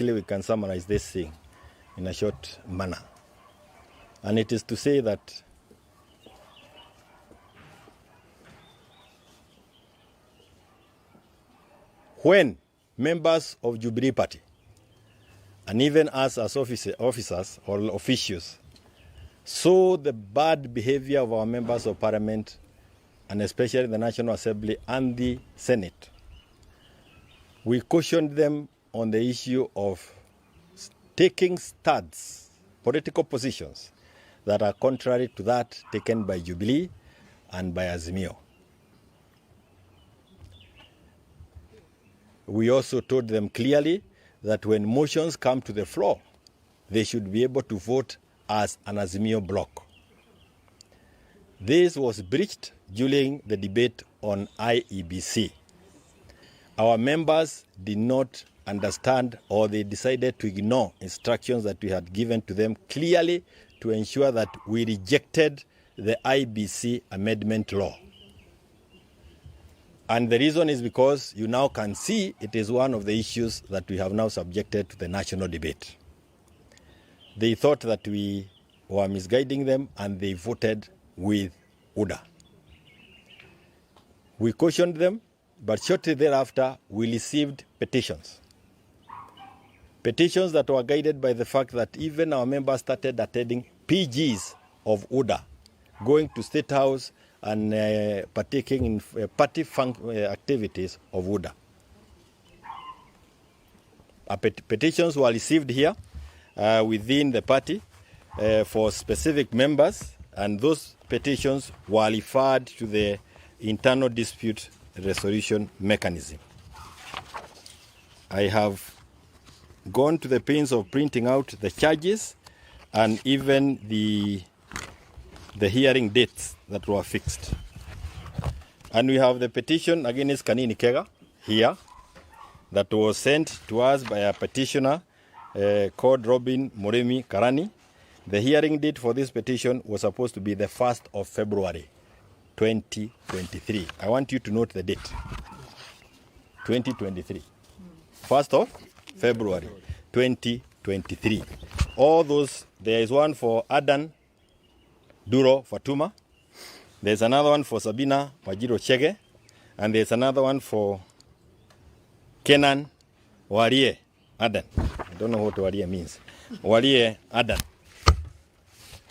We can summarize this thing in a short manner. And it is to say that when members of Jubilee Party, and even us as officers or officials, saw the bad behavior of our members of parliament, and especially the National Assembly and the Senate, we cautioned them on the issue of taking stands, political positions that are contrary to that taken by Jubilee and by Azimio. We also told them clearly that when motions come to the floor, they should be able to vote as an Azimio bloc. This was breached during the debate on IEBC. Our members did not understand, or they decided to ignore instructions that we had given to them clearly to ensure that we rejected the IBC amendment law. And the reason is because you now can see it is one of the issues that we have now subjected to the national debate. They thought that we were misguiding them, and they voted with UDA. We cautioned them, but shortly thereafter, we received petitions. Petitions that were guided by the fact that even our members started attending PGs of UDA, going to State House and partaking in party activities of UDA. Petitions were received here within the party for specific members, and those petitions were referred to the internal dispute resolution mechanism. I have gone to the pains of printing out the charges and even the hearing dates that were fixed. And we have the petition against Kanini Kega here that was sent to us by a petitioner called Robin Moremi Karani. The hearing date for this petition was supposed to be the 1st of February 2023. I want you to note the date. 2023. 1st of February 2023. All those, there is one for Adan Duro Fatuma. There's another one for Sabina Wajiro Chege. And there's another one for Kenan Warie Adan. I don't know what Warie means. Warie Adan.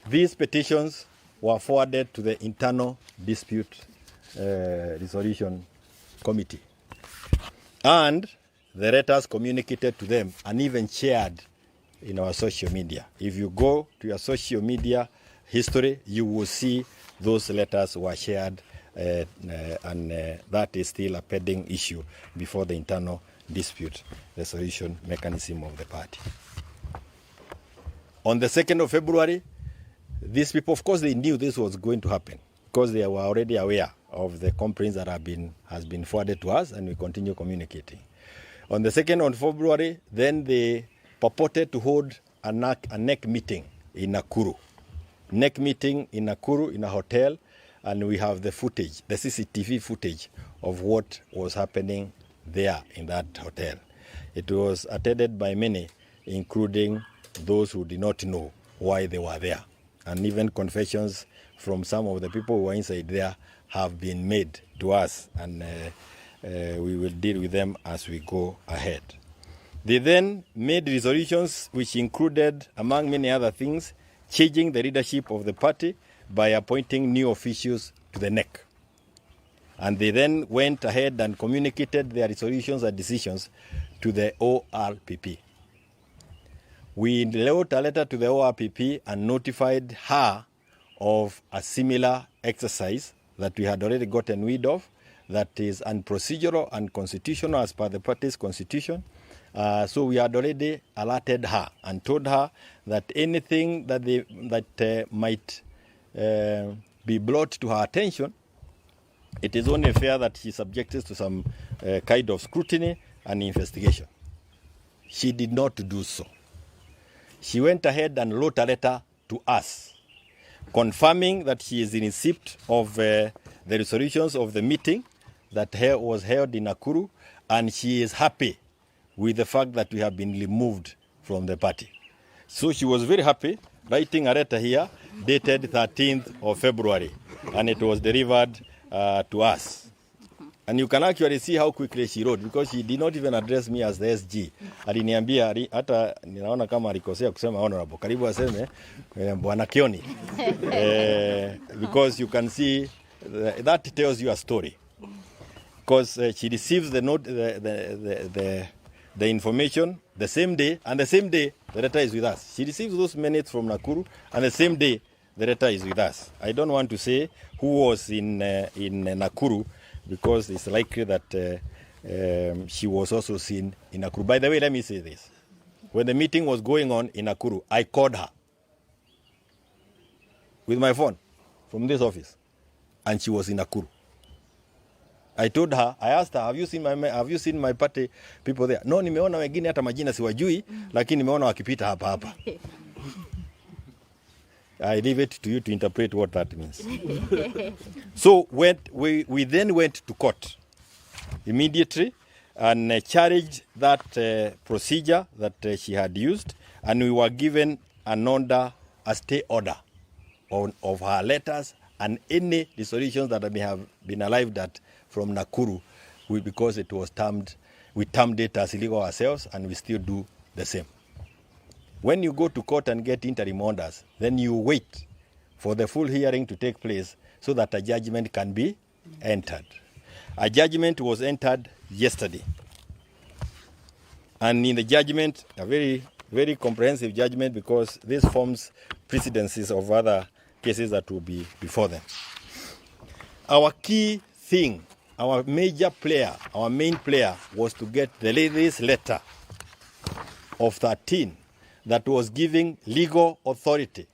These petitions were forwarded to the Internal Dispute Resolution Committee. And the letters communicated to them and even shared in our social media. If you go to your social media history, you will see those letters were shared, and that is still a pending issue before the Internal Dispute Resolution Mechanism of the party. On the 2nd of February, these people, of course, they knew this was going to happen because they were already aware of the complaints that has been forwarded to us, and we continue communicating. On the 2nd of February, then they purported to hold a NEC meeting in Nakuru. NEC meeting in Nakuru in a hotel, and we have the footage, the CCTV footage of what was happening there in that hotel. It was attended by many, including those who did not know why they were there. And even confessions from some of the people who were inside there have been made to us, and we will deal with them as we go ahead. They then made resolutions which included, among many other things, changing the leadership of the party by appointing new officials to the NEC. And they then went ahead and communicated their resolutions and decisions to the ORPP. We wrote a letter to the ORPP and notified her of a similar exercise that we had already gotten rid of, that is unprocedural and unconstitutional as per the party's constitution. So we had already alerted her and told her that anything that might be brought to her attention, it is only fair that she subjected to some kind of scrutiny and investigation. She did not do so. She went ahead and wrote a letter to us, confirming that she is in receipt of the resolutions of the meeting that was held in Nakuru, and she is happy with the fact that we have been removed from the party. So she was very happy, writing a letter here dated 13th of February, and it was delivered to us. And you can actually see how quickly she wrote, because she did not even address me as the SG. Aliniambia, hata ninaona kama alikosea kusema honorable, karibu aseme Bwana Kioni. Because you can see that tells you a story. Because she receives the note, the information the same day, and the same day the letter is with us. She receives those minutes from Nakuru, and the same day the letter is with us. I don't want to say who was in Nakuru, because it's likely that she was also seen in Nakuru. By the way, let me say this. When the meeting was going on in Nakuru, I called her with my phone from this office, and she was in Nakuru. I told her, I asked her, have you seen my party people there? No, nimeona wengine hata majina siwajui, lakini nimeona wakipita hapa hapa. I leave it to you to interpret what that means. So we then went to court immediately and challenged that procedure that she had used, and we were given an order, a stay order of her letters and any resolutions that may have been arrived at from Nakuru, because it was we termed it as illegal ourselves, and we still do the same. When you go to court and get interim orders, then you wait for the full hearing to take place so that a judgment can be entered. A judgment was entered yesterday. And in the judgment, a very, very comprehensive judgment, because this forms precedences of other cases that will be before them. Our key thing, our major player, our main player, was to get this letter of 13 that was giving legal authority,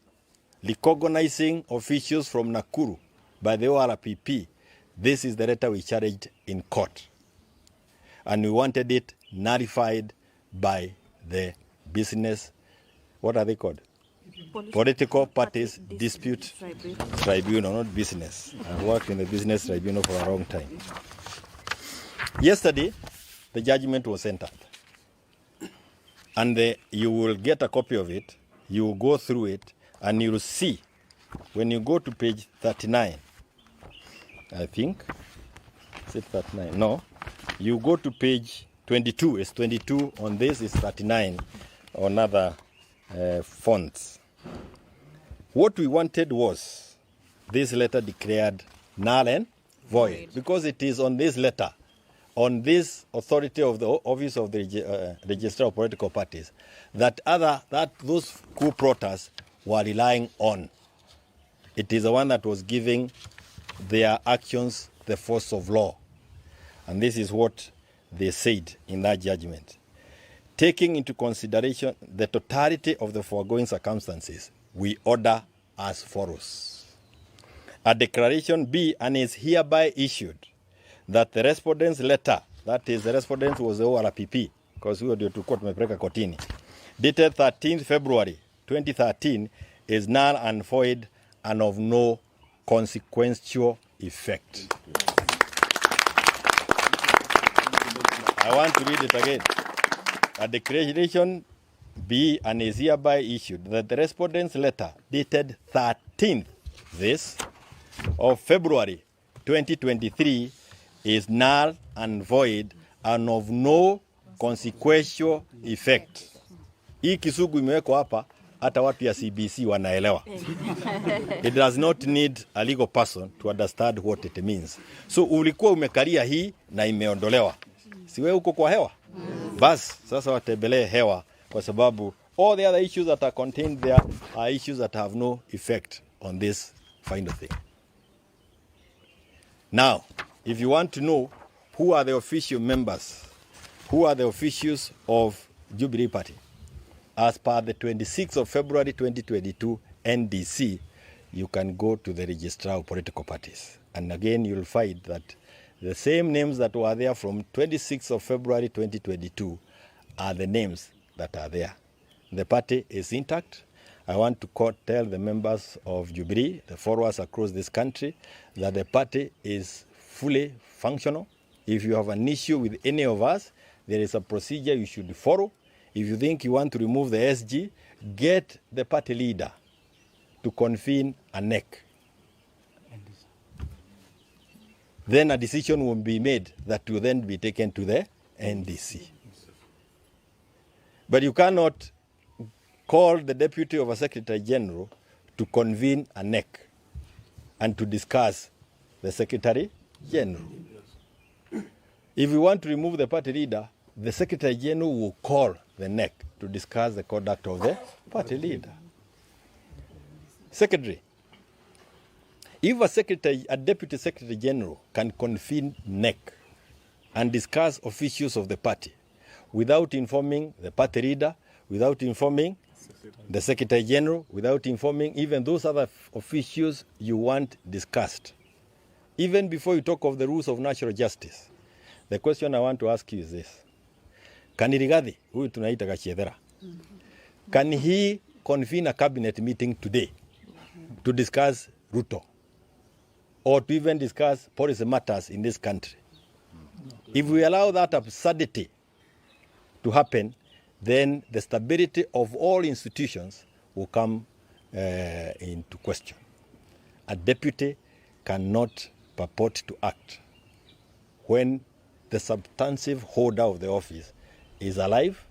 recognizing officials from Nakuru by the ORPP. This is the letter we challenged in court. And we wanted it nullified by the business, what are they called? Political Parties Dispute Tribunal, not business. I've worked in the business tribunal for a long time. Yesterday, the judgment was entered. And you will get a copy of it, you will go through it, and you will see, when you go to page 39, I think, is it 39? No. You go to page 22, it's 22 on this, it's 39 on other fonts. What we wanted was this letter declared null and void, because it is on this letter, on this authority of the office of the registrar of political parties, that those coup protesters were relying on. It is the one that was giving their actions the force of law. And this is what they said in that judgment. Taking into consideration the totality of the foregoing circumstances, we order as follows. A declaration be and is hereby issued that the respondent's letter, that is, the respondent was the ORPP, because we were to court tumepeleka kotini, dated 13th February 2013, is null and void and of no consequential effect. I want to read it again. A declaration be and is hereby issued that the respondent's letter dated 13th of February 2023 is null and void and of no consequential effect. Hii Kisugu imewekwa hapa, hata watu ya CBC wanaelewa. It does not need a legal person to understand what it means. So ulikuwa umekalia hii na imeondolewa. Siwe uko kwa hewa? Bas, sasa watembelee hewa, kwa sababu all the other issues that are contained there are issues that have no effect on this final thing. Now, if you want to know who are the official members, who are the officials of Jubilee Party, as per the 26th of February 2022 NDC, you can go to the registrar of political parties. And again, you'll find that the same names that were there from 26th of February 2022 are the names that are there. The party is intact. I want to tell the members of Jubilee, the followers across this country, that the party is fully functional. If you have an issue with any of us, there is a procedure you should follow. If you think you want to remove the SG, get the party leader to convene a NEC. Then a decision will be made that will then be taken to the NDC. But you cannot call the deputy of a secretary general to convene a NEC and to discuss the secretary general. If you want to remove the party leader, the secretary general will call the NEC to discuss the conduct of the party leader. Secretary, if a deputy secretary general can convene NEC and discuss issues of the party without informing the party leader, without informing the secretary general, without informing even those other officials you want discussed, even before you talk of the rules of natural justice, the question I want to ask you is this. Kanini, huyu tunaita Gachedera, can he convene a cabinet meeting today to discuss Ruto or to even discuss policy matters in this country? If we allow that absurdity to happen, then the stability of all institutions will come into question. A deputy cannot purport to act when the substantive holder of the office is alive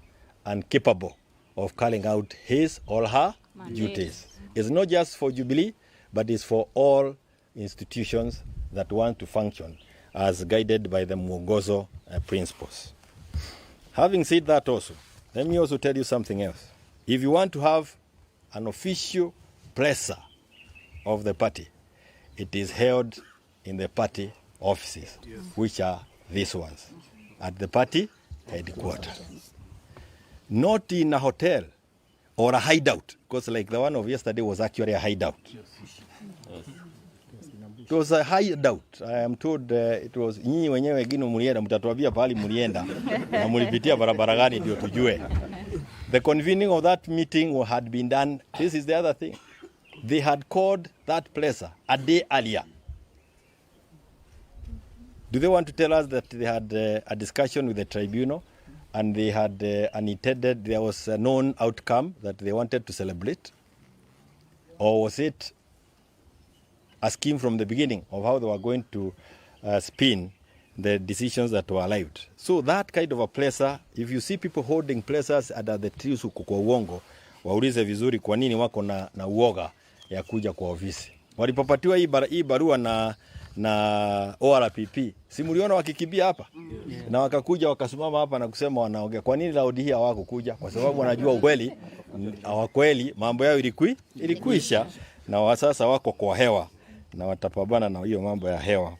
and capable of carrying out his or her duties. It's not just for Jubilee, but it's for all institutions that want to function as guided by the Mwongozo principles. Having said that also, let me also tell you something else. If you want to have an official presser of the party, it is held in the party offices, which are these ones, at the party headquarters. Not in a hotel or a hideout, because like the one of yesterday was actually a hideout. It was a hideout. I am told it was nyinyi wenyewe wengine mlienda mtatuambia pahali mlienda na mlipitia barabara gani ndio tujue. The convening of that meeting had been done. This is the other thing. They had called that placer a day earlier. Do they want to tell us that they had a discussion with the tribunal and they had unintended, there was a known outcome that they wanted to celebrate? Or was it a scheme from the beginning of how they were going to spin the decisions that were arrived? So that kind of a placer, if you see people holding placers under the trees huko kwa uongo, waulize vizuri kwa nini wako na uoga ya kuja kwa ofisi. Walipopatiwa hii barua na ORPP, si mliona wakikimbia hapa? Na wakakuja wakasimama hapa na kusema wanaongea. Kwa nini Laudi hii hawakukuja? Kwa sababu wanajua ukweli mambo yao ilikuisha na sasa wako kwa hewa na watapambana na hiyo mambo ya hewa.